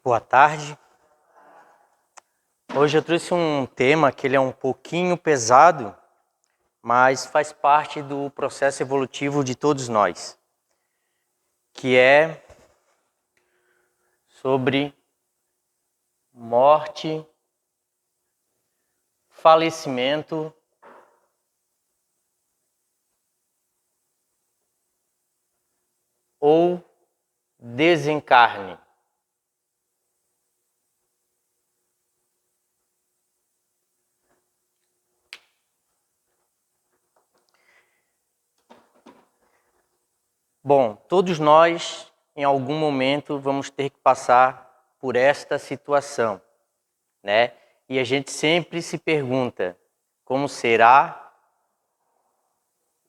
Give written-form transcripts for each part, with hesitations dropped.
Boa tarde. Hoje eu trouxe um tema que ele é um pouquinho pesado, mas faz parte do processo evolutivo de todos nós, que é sobre morte, falecimento ou desencarne. Bom, todos nós, em algum momento, vamos ter que passar por esta situação, né? E a gente sempre se pergunta, como será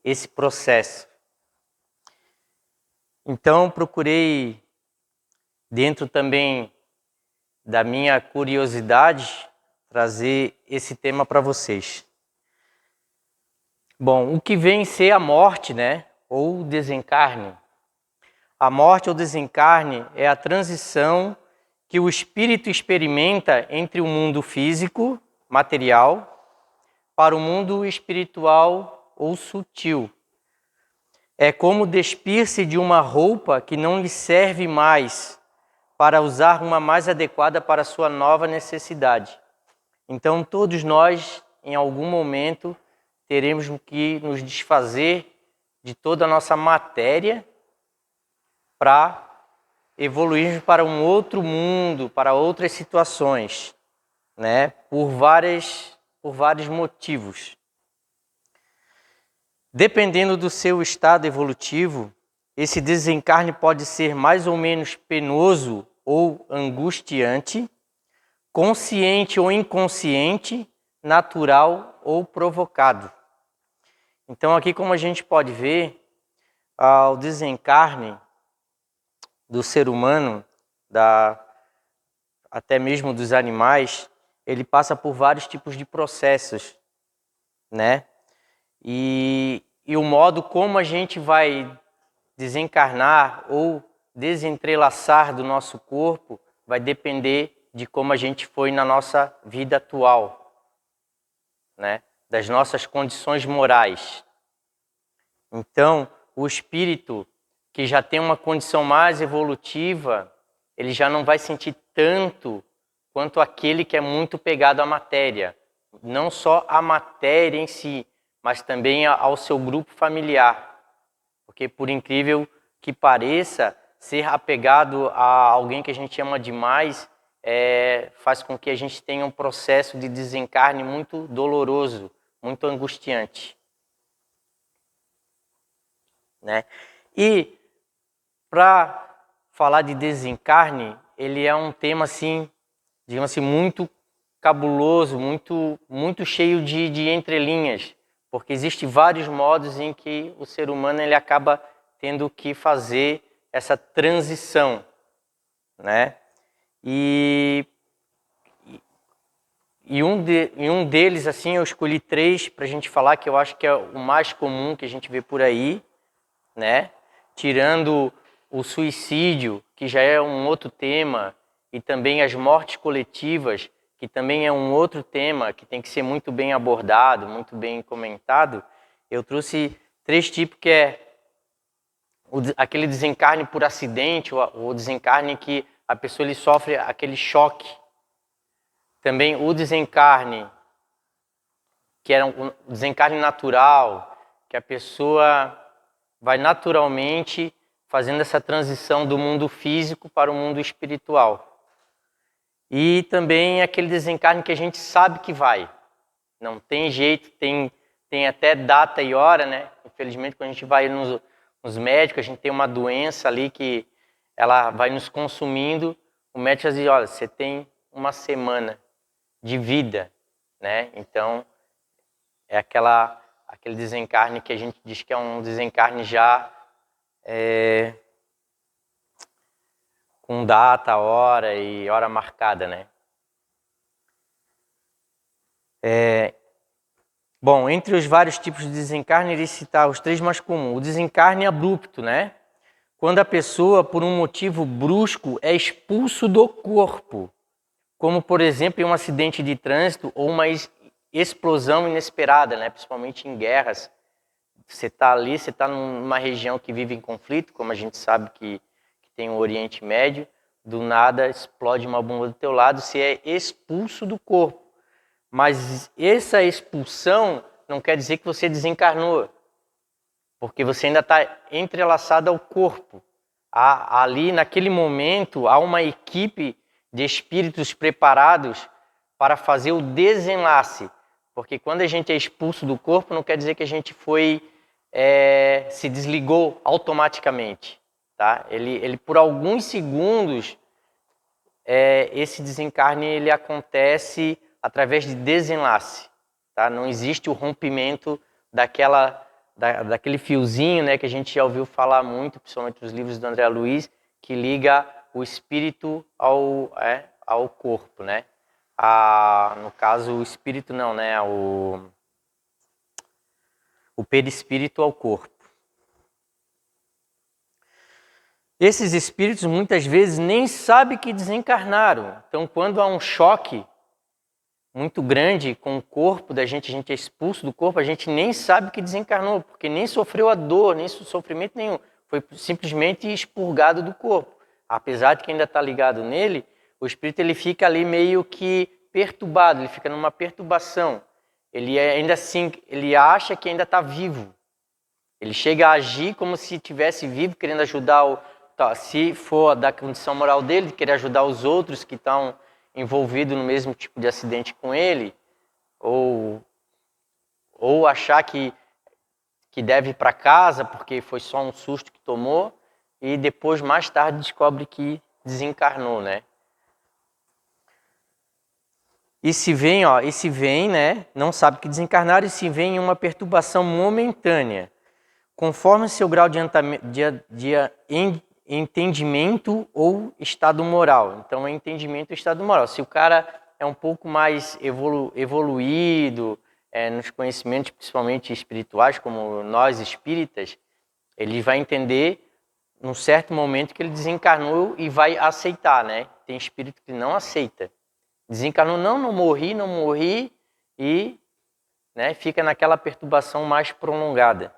esse processo? Então, procurei, dentro também da minha curiosidade, trazer esse tema para vocês. Bom, o que vem ser a morte, né? Ou desencarne. A morte ou desencarne é a transição que o espírito experimenta entre o mundo físico, material, para o mundo espiritual ou sutil. É como despir-se de uma roupa que não lhe serve mais para usar uma mais adequada para a sua nova necessidade. Então, todos nós, em algum momento, teremos que nos desfazer de toda a nossa matéria para evoluirmos para um outro mundo, para outras situações, né? Por vários motivos. Dependendo do seu estado evolutivo, esse desencarne pode ser mais ou menos penoso ou angustiante, consciente ou inconsciente, natural ou provocado. Então aqui, como a gente pode ver, o desencarne do ser humano, até mesmo dos animais, ele passa por vários tipos de processos, né? E o modo como a gente vai desencarnar ou desentrelaçar do nosso corpo vai depender de como a gente foi na nossa vida atual, né? Das nossas condições morais. Então, o espírito que já tem uma condição mais evolutiva, ele já não vai sentir tanto quanto aquele que é muito pegado à matéria. Não só à matéria em si, mas também ao seu grupo familiar. Porque, por incrível que pareça, ser apegado a alguém que a gente ama demais faz com que a gente tenha um processo de desencarne muito doloroso, muito angustiante, né? E para falar de desencarne, ele é um tema assim, digamos assim, muito cabuloso, muito cheio de entrelinhas, porque existem vários modos em que o ser humano ele acaba tendo que fazer essa transição, né? E um deles, assim, eu escolhi 3 para a gente falar, que eu acho que é o mais comum que a gente vê por aí, né? Tirando o suicídio, que já é um outro tema, e também as mortes coletivas, que também é um outro tema que tem que ser muito bem abordado, muito bem comentado. Eu trouxe 3 tipos, que é aquele desencarne por acidente, ou desencarne que a pessoa ele sofre aquele choque. Também o desencarne, que é um desencarne natural, que a pessoa vai naturalmente fazendo essa transição do mundo físico para o mundo espiritual. E também aquele desencarne que a gente sabe que vai. Não tem jeito, tem até data e hora, né? Infelizmente, quando a gente vai nos médicos, a gente tem uma doença ali que ela vai nos consumindo. O médico diz, olha, você tem uma semana de vida, né? Então, é aquele desencarne que a gente diz que é um desencarne já com data, hora e hora marcada, né? Bom, entre os vários tipos de desencarne, ele citar os 3 mais comuns. O desencarne abrupto, né? quando a pessoa, por um motivo brusco, é expulso do corpo, como, por exemplo, em um acidente de trânsito ou uma explosão inesperada, né? Principalmente em guerras. Você está ali, você está numa região que vive em conflito, como a gente sabe que tem o Oriente Médio, do nada explode uma bomba do teu lado, você é expulso do corpo. Mas essa expulsão não quer dizer que você desencarnou, porque você ainda está entrelaçado ao corpo. Ali, naquele momento, há uma equipe de espíritos preparados para fazer o desenlace. Porque quando a gente é expulso do corpo, não quer dizer que a gente se desligou automaticamente. Tá? Ele por alguns segundos, esse desencarne ele acontece através de desenlace. Tá? Não existe o rompimento daquele fiozinho, né, que a gente já ouviu falar muito, principalmente nos livros do André Luiz, que liga o espírito ao corpo. Né? No caso, o espírito não, né? O perispírito ao corpo. Esses espíritos muitas vezes nem sabem que desencarnaram. Então, quando há um choque muito grande com o corpo da gente, a gente é expulso do corpo, a gente nem sabe que desencarnou, porque nem sofreu a dor, nem sofrimento nenhum. Foi simplesmente expurgado do corpo. Apesar de que ainda está ligado nele, o espírito ele fica ali meio que perturbado, ele fica numa perturbação. Ele ainda assim, ele acha que ainda está vivo. Ele chega a agir como se estivesse vivo, querendo ajudar se for da condição moral dele, de querer ajudar os outros que estão envolvidos no mesmo tipo de acidente com ele, ou achar que deve ir para casa porque foi só um susto que tomou, e depois, mais tarde, descobre que desencarnou, né? E se vem, né? Não sabe que desencarnaram, e se vem em uma perturbação momentânea, conforme seu grau de entendimento ou estado moral. Então, é entendimento e estado moral. Se o cara é um pouco mais evoluído nos conhecimentos, principalmente espirituais, como nós espíritas, ele vai entender, num certo momento, que ele desencarnou e vai aceitar, né? Tem espírito que não aceita. Desencarnou, não morri, e né, fica naquela perturbação mais prolongada.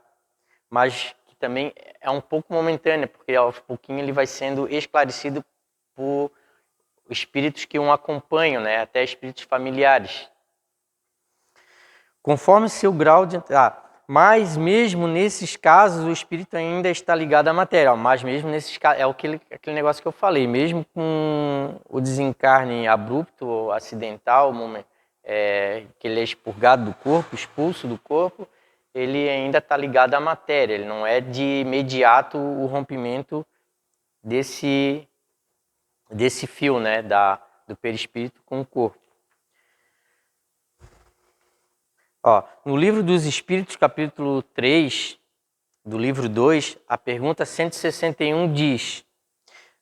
Mas que também é um pouco momentânea, porque aos pouquinhos ele vai sendo esclarecido por espíritos que o acompanham, né? Até espíritos familiares. Conforme seu grau de... mas mesmo nesses casos o espírito ainda está ligado à matéria. Mas mesmo nesses casos, aquele negócio que eu falei, mesmo com o desencarne abrupto ou acidental, que ele é expurgado do corpo, expulso do corpo, ele ainda está ligado à matéria, ele não é de imediato o rompimento desse fio, né, do perispírito com o corpo. No Livro dos Espíritos, capítulo 3, do livro 2, a pergunta 161 diz: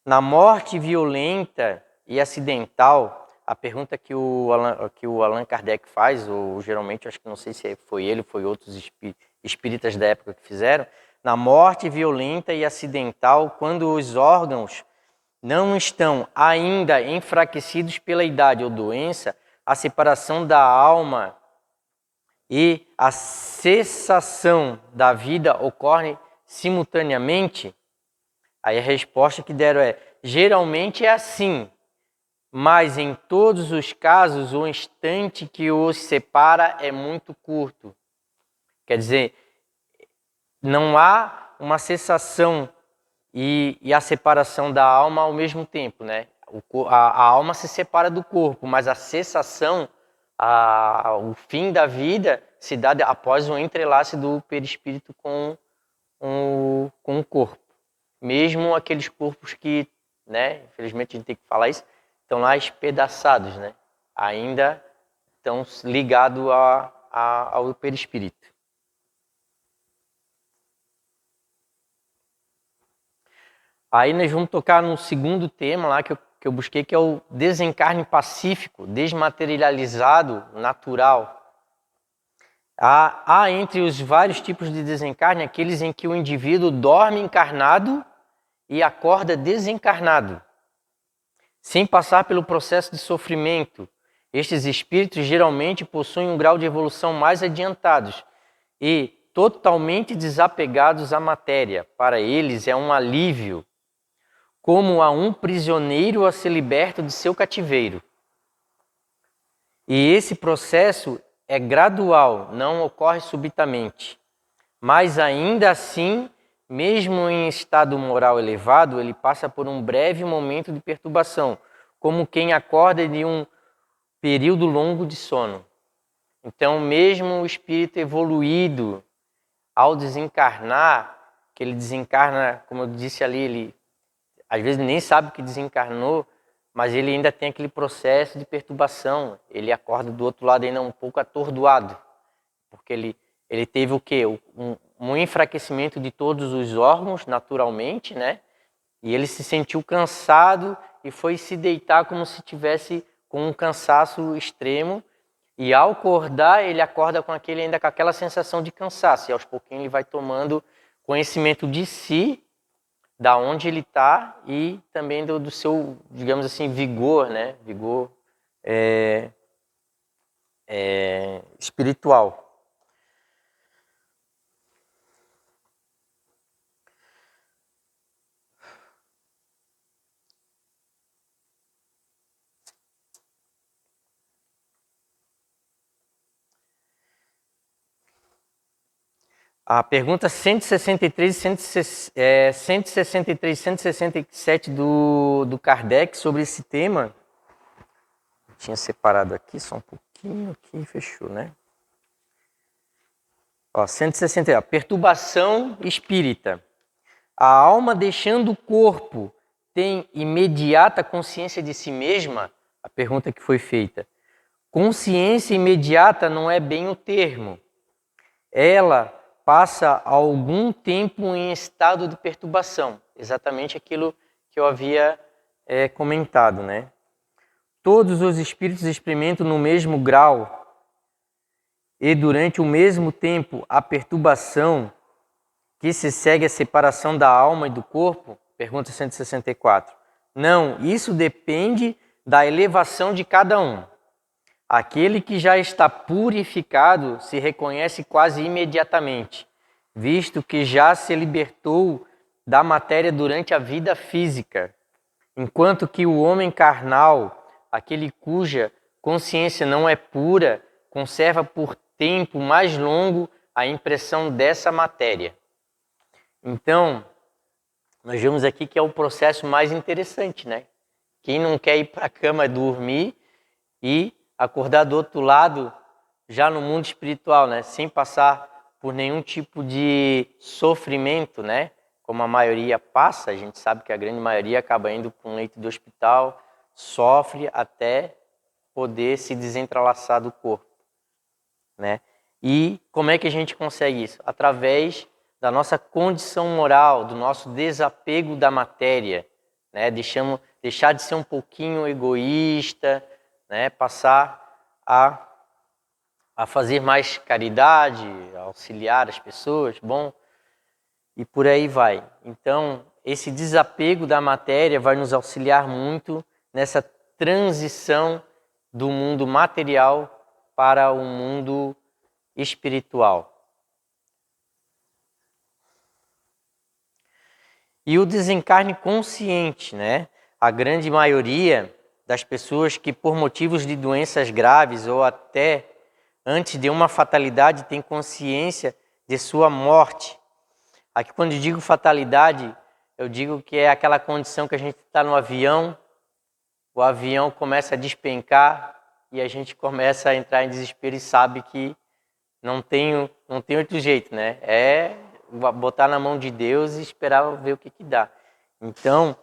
na morte violenta e acidental, a pergunta que o Allan Kardec faz, ou geralmente, acho que não sei se foi ele ou foi outros espíritas da época que fizeram, na morte violenta e acidental, quando os órgãos não estão ainda enfraquecidos pela idade ou doença, a separação da alma e a cessação da vida ocorre simultaneamente? Aí a resposta que deram é: geralmente é assim, mas em todos os casos o instante que os separa é muito curto. Quer dizer, não há uma cessação e a separação da alma ao mesmo tempo, né? A alma se separa do corpo, mas a cessação, o fim da vida, se dá após o entrelace do perispírito com o corpo. Mesmo aqueles corpos que, né, infelizmente a gente tem que falar isso, estão lá espedaçados, né? Ainda estão ligados ao perispírito. Aí nós vamos tocar no segundo tema lá que eu busquei, que é o desencarne pacífico, desmaterializado, natural. Há entre os vários tipos de desencarne aqueles em que o indivíduo dorme encarnado e acorda desencarnado, sem passar pelo processo de sofrimento. Estes espíritos geralmente possuem um grau de evolução mais adiantados e totalmente desapegados à matéria. Para eles é um alívio, como a um prisioneiro a ser liberto de seu cativeiro. E esse processo é gradual, não ocorre subitamente. Mas ainda assim, mesmo em estado moral elevado, ele passa por um breve momento de perturbação, como quem acorda de um período longo de sono. Então, mesmo o espírito evoluído, ao desencarnar, que ele desencarna, como eu disse ali, ele às vezes nem sabe que desencarnou, mas ele ainda tem aquele processo de perturbação. Ele acorda do outro lado ainda um pouco atordoado, porque ele teve o quê? Um enfraquecimento de todos os órgãos, naturalmente, né? E ele se sentiu cansado e foi se deitar como se tivesse com um cansaço extremo. E ao acordar, ele acorda com ainda com aquela sensação de cansaço. E aos pouquinhos ele vai tomando conhecimento de si, da onde ele está e também do seu, digamos assim, vigor, né? Vigor espiritual. A pergunta 163 e 167 do Kardec sobre esse tema. Eu tinha separado aqui, só um pouquinho aqui, fechou, né? Ó, 160, perturbação espírita. A alma deixando o corpo tem imediata consciência de si mesma? A pergunta que foi feita. Consciência imediata não é bem o termo. Ela passa algum tempo em estado de perturbação. Exatamente aquilo que eu havia comentado, né? Todos os espíritos experimentam no mesmo grau e durante o mesmo tempo a perturbação que se segue à separação da alma e do corpo? Pergunta 164. Não, isso depende da elevação de cada um. Aquele que já está purificado se reconhece quase imediatamente, visto que já se libertou da matéria durante a vida física, enquanto que o homem carnal, aquele cuja consciência não é pura, conserva por tempo mais longo a impressão dessa matéria. Então, nós vemos aqui que é o processo mais interessante, né? Quem não quer ir para a cama dormir e acordar do outro lado, já no mundo espiritual, né? Sem passar por nenhum tipo de sofrimento, né? Como a maioria passa, a gente sabe que a grande maioria acaba indo para um leito de hospital, sofre até poder se desentralaçar do corpo, né? E como é que a gente consegue isso? Através da nossa condição moral, do nosso desapego da matéria, né? Deixar de ser um pouquinho egoísta, né? Passar a fazer mais caridade, a auxiliar as pessoas, bom, e por aí vai. Então, esse desapego da matéria vai nos auxiliar muito nessa transição do mundo material para o mundo espiritual. E o desencarne consciente, né? A grande maioria das pessoas que por motivos de doenças graves ou até antes de uma fatalidade tem consciência de sua morte. Aqui quando eu digo fatalidade, eu digo que é aquela condição que a gente está no avião, o avião começa a despencar e a gente começa a entrar em desespero e sabe que não tem outro jeito, né? É botar na mão de Deus e esperar ver o que dá. Então,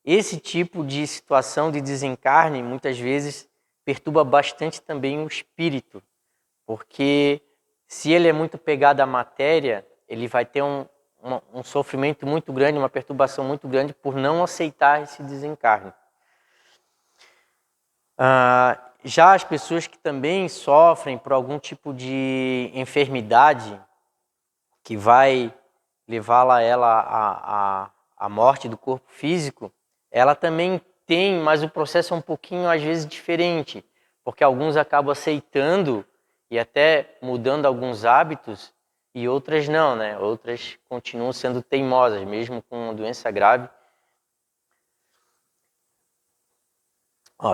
esse tipo de situação de desencarne, muitas vezes, perturba bastante também o espírito, porque se ele é muito pegado à matéria, ele vai ter um sofrimento muito grande, uma perturbação muito grande por não aceitar esse desencarne. Já as pessoas que também sofrem por algum tipo de enfermidade que vai levá-la a morte do corpo físico, ela também tem, mas o processo é um pouquinho, às vezes, diferente, porque alguns acabam aceitando e até mudando alguns hábitos, e outras não, né? Outras continuam sendo teimosas, mesmo com uma doença grave.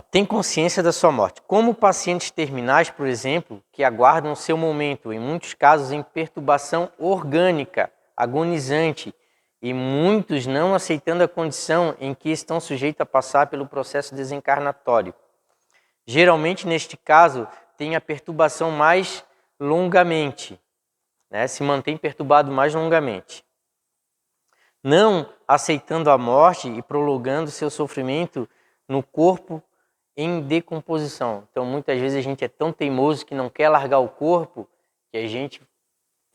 Tem consciência da sua morte. Como pacientes terminais, por exemplo, que aguardam seu momento, em muitos casos em perturbação orgânica, agonizante, e muitos não aceitando a condição em que estão sujeitos a passar pelo processo desencarnatório. Geralmente, neste caso, tem a perturbação mais longamente, né? Se mantém perturbado mais longamente. Não aceitando a morte e prolongando seu sofrimento no corpo em decomposição. Então, muitas vezes a gente é tão teimoso que não quer largar o corpo, que a gente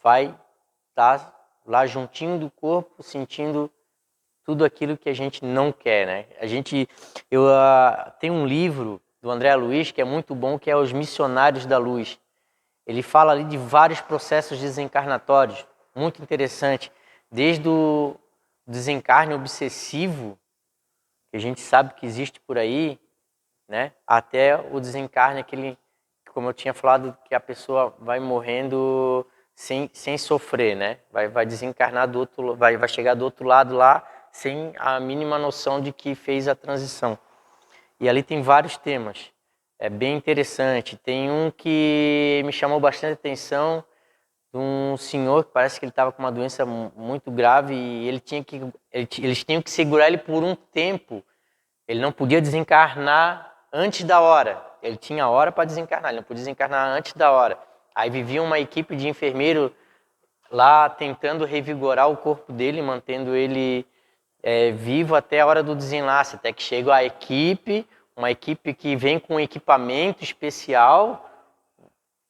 vai estar lá juntinho do corpo, sentindo tudo aquilo que a gente não quer, né? Eu tenho um livro do André Luiz que é muito bom, que é Os Missionários da Luz. Ele fala ali de vários processos desencarnatórios, muito interessante, desde o desencarne obsessivo, que a gente sabe que existe por aí, né, até o desencarne aquele, como eu tinha falado, que a pessoa vai morrendo sem sofrer, né? Vai desencarnar do outro, vai chegar do outro lado lá sem a mínima noção de que fez a transição. E ali tem vários temas. É bem interessante. Tem um que me chamou bastante atenção, de um senhor que parece que ele estava com uma doença muito grave e eles tinham que segurar ele por um tempo. Ele não podia desencarnar antes da hora. Ele tinha hora para desencarnar, ele não podia desencarnar antes da hora. Aí vivia uma equipe de enfermeiro lá tentando revigorar o corpo dele, mantendo ele vivo até a hora do desenlace, até que chega a equipe, uma equipe que vem com um equipamento especial,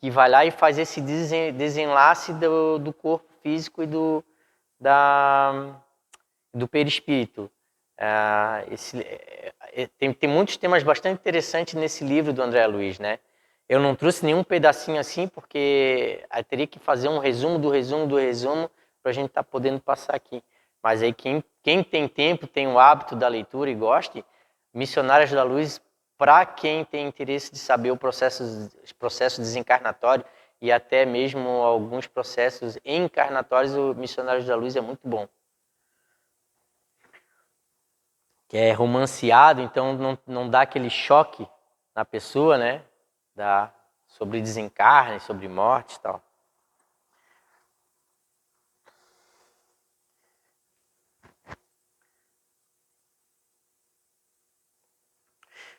que vai lá e faz esse desenlace do corpo físico e do perispírito. Tem muitos temas bastante interessantes nesse livro do André Luiz, né? Eu não trouxe nenhum pedacinho assim, porque eu teria que fazer um resumo do resumo do resumo para a gente estar podendo passar aqui. Mas aí quem tem tempo, tem o hábito da leitura e goste, Missionários da Luz, para quem tem interesse de saber o processo desencarnatório e até mesmo alguns processos encarnatórios, o Missionários da Luz é muito bom. Que é romanceado, então não dá aquele choque na pessoa, né? Sobre desencarne, sobre morte e tal.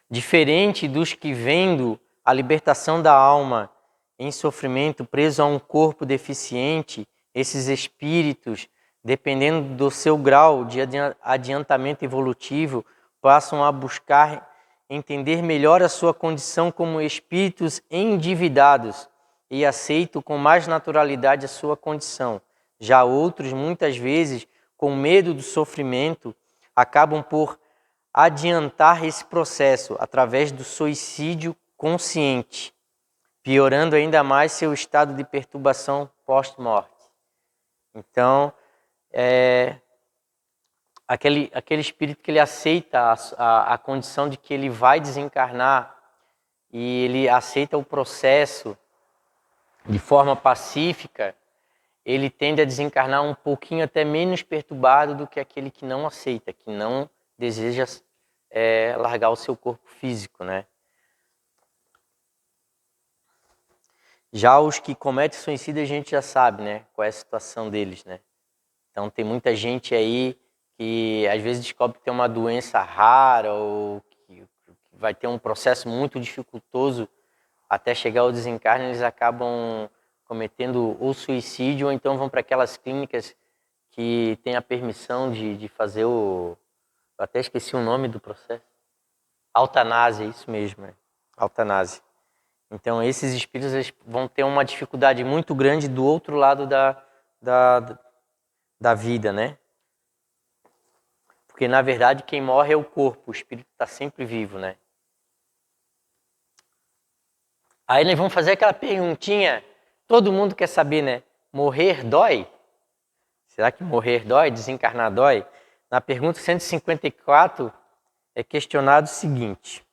Diferente dos que vendo a libertação da alma em sofrimento preso a um corpo deficiente, esses espíritos, dependendo do seu grau de adiantamento evolutivo, passam a buscar entender melhor a sua condição como espíritos endividados e aceitam com mais naturalidade a sua condição. Já outros, muitas vezes, com medo do sofrimento, acabam por adiantar esse processo através do suicídio consciente, piorando ainda mais seu estado de perturbação pós-morte. Então, aquele espírito que ele aceita a condição de que ele vai desencarnar e ele aceita o processo de forma pacífica, ele tende a desencarnar um pouquinho até menos perturbado do que aquele que não aceita, que não deseja largar o seu corpo físico, né? Já os que cometem suicídio, a gente já sabe, né? Qual é a situação deles, né? Então tem muita gente aí que às vezes descobre que tem uma doença rara ou que vai ter um processo muito dificultoso até chegar ao desencarne, eles acabam cometendo o suicídio ou então vão para aquelas clínicas que têm a permissão de fazer eu até esqueci o nome do processo. Eutanásia, isso mesmo, eutanásia. Então esses espíritos eles vão ter uma dificuldade muito grande do outro lado da vida, né? Porque na verdade quem morre é o corpo, o espírito está sempre vivo, né? Aí nós vamos fazer aquela perguntinha, todo mundo quer saber, né? Morrer dói? Será que morrer dói? Desencarnar dói? na pergunta 154, é questionado o seguinte: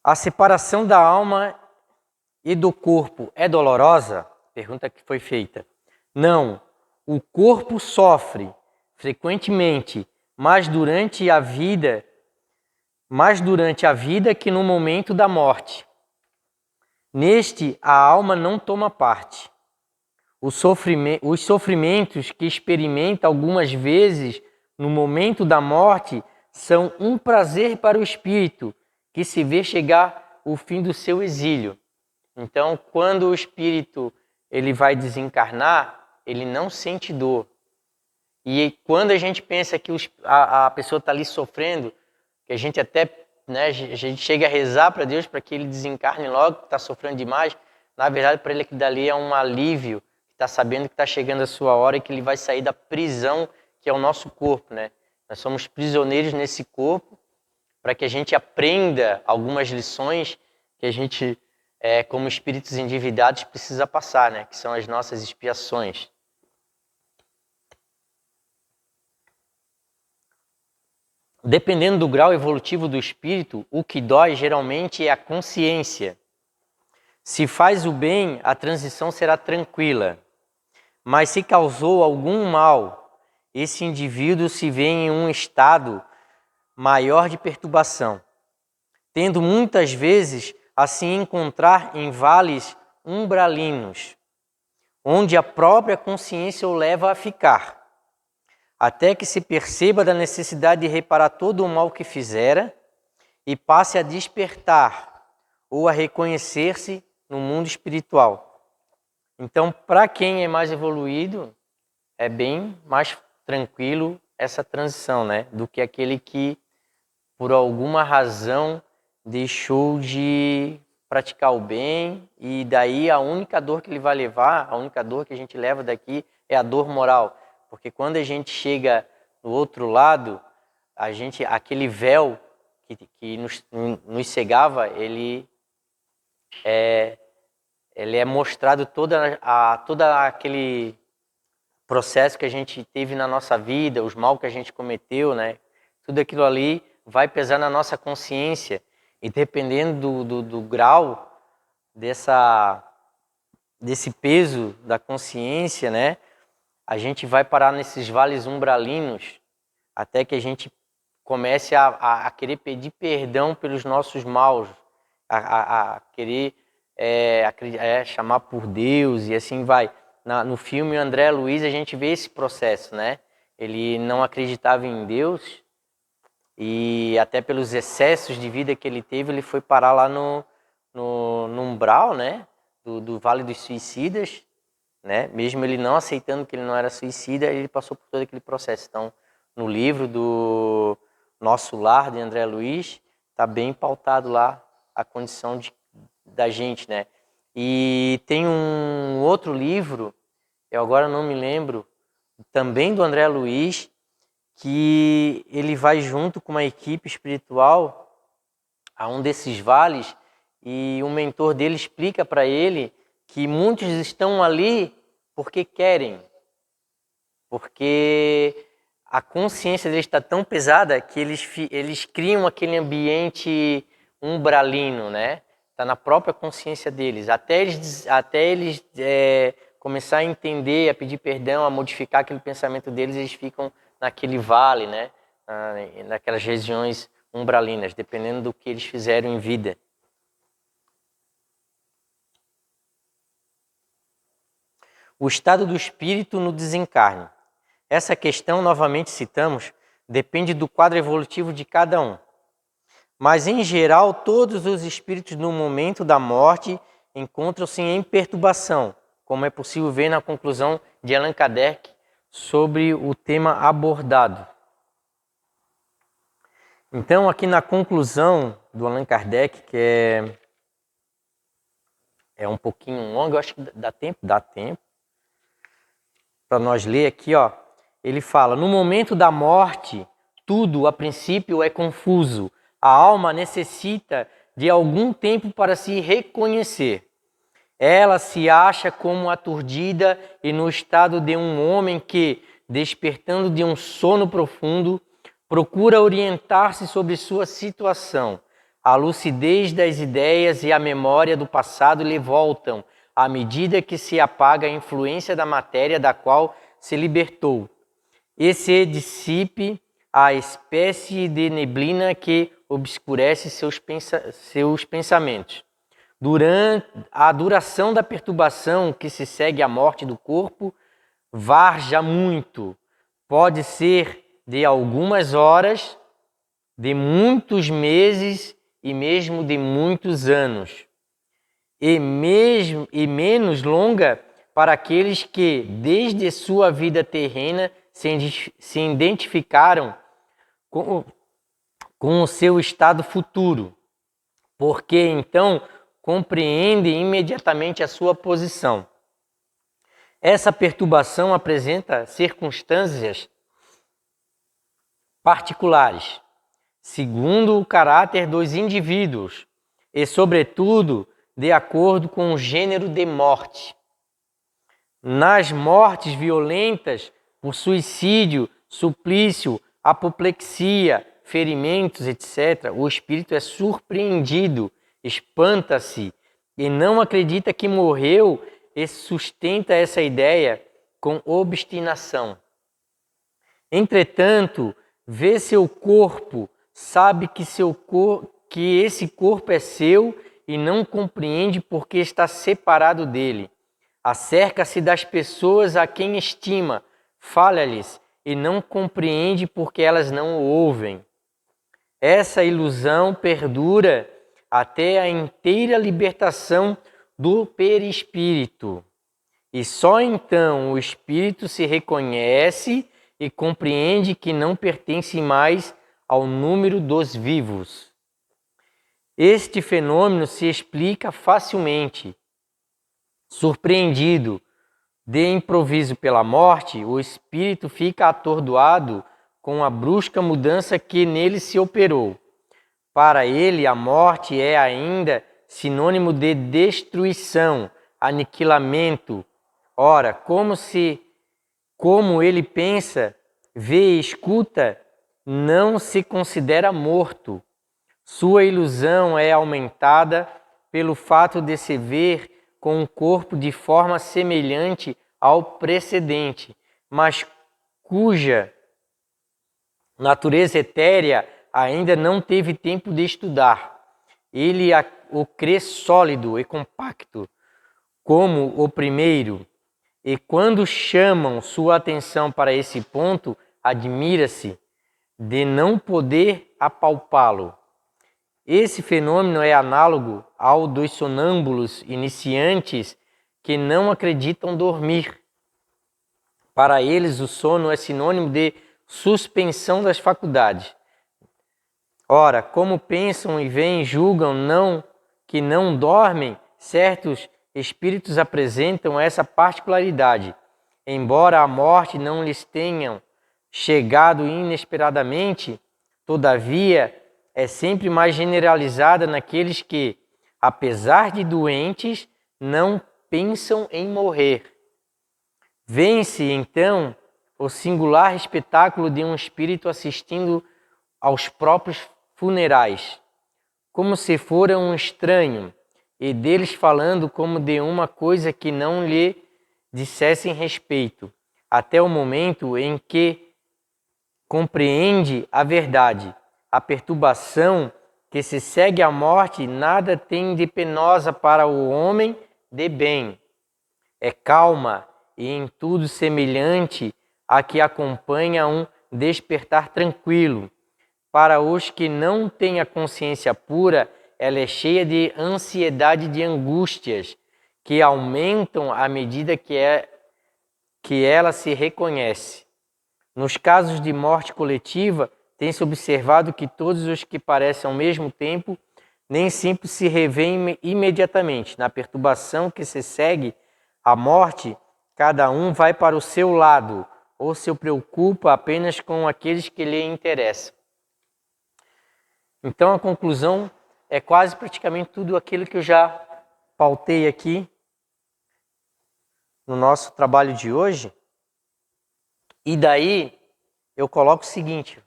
a separação da alma e do corpo é dolorosa? Pergunta que foi feita. Não, o corpo sofre frequentemente, mais durante a vida que no momento da morte. Neste, a alma não toma parte. Os sofrimentos que experimenta algumas vezes no momento da morte são um prazer para o espírito, que se vê chegar o fim do seu exílio. Então, quando o espírito ele vai desencarnar, ele não sente dor. E quando a gente pensa que a pessoa está ali sofrendo, que a gente até, né, a gente chega a rezar para Deus para que ele desencarne logo, que está sofrendo demais, na verdade para ele aquilo dali é um alívio, está sabendo que está chegando a sua hora e que ele vai sair da prisão que é o nosso corpo, né? Nós somos prisioneiros nesse corpo para que a gente aprenda algumas lições que a gente, como espíritos endividados, precisa passar, né? Que são as nossas expiações. Dependendo do grau evolutivo do espírito, o que dói geralmente é a consciência. Se faz o bem, a transição será tranquila. Mas se causou algum mal, esse indivíduo se vê em um estado maior de perturbação, tendo muitas vezes a se encontrar em vales umbralinos, onde a própria consciência o leva a ficar, até que se perceba da necessidade de reparar todo o mal que fizera e passe a despertar ou a reconhecer-se no mundo espiritual. Então, para quem é mais evoluído, é bem mais tranquilo essa transição, né? Do que aquele que, por alguma razão, deixou de praticar o bem e daí a única dor que ele vai levar, a única dor que a gente leva daqui é a dor moral. Porque quando a gente chega do outro lado, aquele véu que nos cegava, ele é mostrado todo aquele processo que a gente teve na nossa vida, os mal que a gente cometeu, né? Tudo aquilo ali vai pesar na nossa consciência e dependendo do grau desse peso da consciência, né? A gente vai parar nesses vales umbralinos até que a gente comece a querer pedir perdão pelos nossos maus, a querer chamar por Deus e assim vai. No filme André Luiz a gente vê esse processo, né? Ele não acreditava em Deus e até pelos excessos de vida que ele teve, ele foi parar lá no umbral, né? Do Vale dos Suicidas, né? Mesmo ele não aceitando que ele não era suicida, ele passou por todo aquele processo. Então, no livro do Nosso Lar, de André Luiz, está bem pautado lá a condição da gente, né? E tem um outro livro, eu agora não me lembro, também do André Luiz, que ele vai junto com uma equipe espiritual a um desses vales e o mentor dele explica para ele que muitos estão ali porque querem, porque a consciência deles está tão pesada que eles criam aquele ambiente umbralino, né? Está na própria consciência deles. Até eles começar a entender, a pedir perdão, a modificar aquele pensamento deles, eles ficam naquele vale, né? Naquelas regiões umbralinas, dependendo do que eles fizeram em vida. O estado do espírito no desencarne. Essa questão, novamente citamos, depende do quadro evolutivo de cada um. Mas, em geral, todos os espíritos no momento da morte encontram-se em perturbação, como é possível ver na conclusão de Allan Kardec sobre o tema abordado. Então, aqui na conclusão do Allan Kardec, que é um pouquinho longo, eu acho que dá tempo para nós ler aqui, ó. Ele fala: no momento da morte, tudo a princípio é confuso. A alma necessita de algum tempo para se reconhecer. Ela se acha como aturdida e no estado de um homem que, despertando de um sono profundo, procura orientar-se sobre sua situação. A lucidez das ideias e a memória do passado lhe voltam, à medida que se apaga a influência da matéria da qual se libertou, e se dissipe a espécie de neblina que obscurece seus pensamentos. Durante a duração da perturbação que se segue à morte do corpo, varja muito. Pode ser de algumas horas, de muitos meses e mesmo de muitos anos. E menos longa para aqueles que, desde sua vida terrena, se identificaram com o seu estado futuro, porque então compreende imediatamente a sua posição. Essa perturbação apresenta circunstâncias particulares, segundo o caráter dos indivíduos e, sobretudo, de acordo com o gênero de morte. Nas mortes violentas, por suicídio, suplício, apoplexia, ferimentos, etc., o espírito é surpreendido, espanta-se e não acredita que morreu e sustenta essa ideia com obstinação. Entretanto, vê seu corpo, sabe que esse corpo é seu e não compreende porque está separado dele. Acerca-se das pessoas a quem estima, fala-lhes e não compreende porque elas não o ouvem. Essa ilusão perdura até a inteira libertação do perispírito. E só então o espírito se reconhece e compreende que não pertence mais ao número dos vivos. Este fenômeno se explica facilmente. Surpreendido de improviso pela morte, o espírito fica atordoado com a brusca mudança que nele se operou. Para ele, a morte é ainda sinônimo de destruição, aniquilamento. Ora, como ele pensa, vê e escuta, não se considera morto. Sua ilusão é aumentada pelo fato de se ver com um corpo de forma semelhante ao precedente, mas cuja natureza etérea ainda não teve tempo de estudar. Ele o crê sólido e compacto, como o primeiro, e quando chamam sua atenção para esse ponto, admira-se de não poder apalpá-lo. Esse fenômeno é análogo ao dos sonâmbulos iniciantes que não acreditam dormir. Para eles, o sono é sinônimo de suspensão das faculdades. Ora, como pensam e veem, julgam que não dormem, certos espíritos apresentam essa particularidade. Embora a morte não lhes tenha chegado inesperadamente, todavia é sempre mais generalizada naqueles que, apesar de doentes, não pensam em morrer. Vê-se, então, o singular espetáculo de um espírito assistindo aos próprios funerais, como se fora um estranho, e deles falando como de uma coisa que não lhe dissessem respeito, até o momento em que compreende a verdade. A perturbação que se segue à morte nada tem de penosa para o homem de bem. É calma e em tudo semelhante a que acompanha um despertar tranquilo. Para os que não têm a consciência pura, ela é cheia de ansiedade e de angústias que aumentam à medida que ela se reconhece. Nos casos de morte coletiva, tem-se observado que todos os que parecem ao mesmo tempo nem sempre se revêem imediatamente. Na perturbação que se segue à morte, cada um vai para o seu lado ou se preocupa apenas com aqueles que lhe interessam. Então a conclusão é quase praticamente tudo aquilo que eu já pautei aqui no nosso trabalho de hoje. E daí eu coloco o seguinte,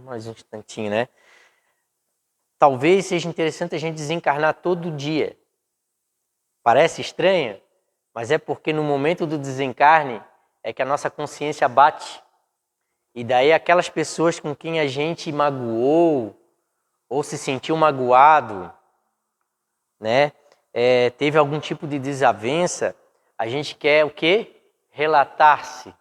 mais um instantinho, né? Talvez seja interessante a gente desencarnar todo dia. Parece estranho, mas é porque no momento do desencarne é que a nossa consciência bate. E daí aquelas pessoas com quem a gente magoou ou se sentiu magoado, né? Teve algum tipo de desavença, a gente quer o quê? Relatar-se,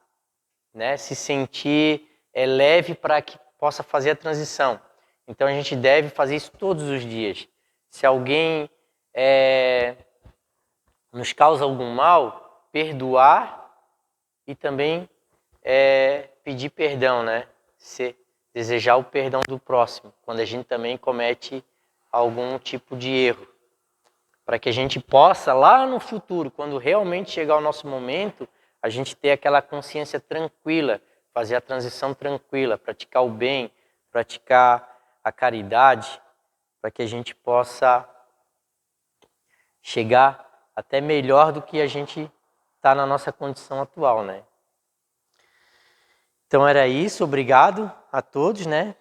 né? Se sentir leve para que possa fazer a transição. Então a gente deve fazer isso todos os dias. Se alguém nos causa algum mal, perdoar e também pedir perdão, né? Desejar o perdão do próximo, quando a gente também comete algum tipo de erro. Para que a gente possa, lá no futuro, quando realmente chegar o nosso momento, a gente ter aquela consciência tranquila, fazer a transição tranquila, praticar o bem, praticar a caridade, para que a gente possa chegar até melhor do que a gente está na nossa condição atual, né? Então era isso, obrigado a todos, né?